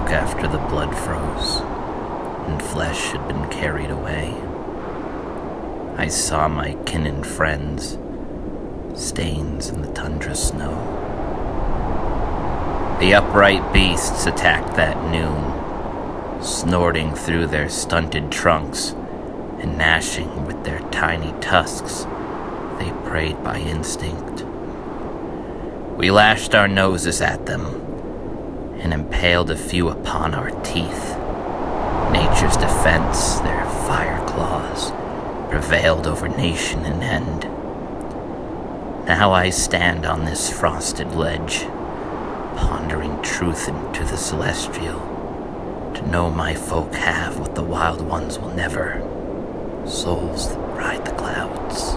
broke after the blood froze, and flesh had been carried away. I saw my kin and friends, stains in the tundra snow. The upright beasts attacked that noon, snorting through their stunted trunks and gnashing with their tiny tusks. They preyed by instinct. We lashed our noses at them and impaled a few upon our teeth. Nature's defense, their fire claws, prevailed over nation and end. Now I stand on this frosted ledge, pondering truth into the celestial, to know my folk have what the wild ones will never, souls that ride the clouds.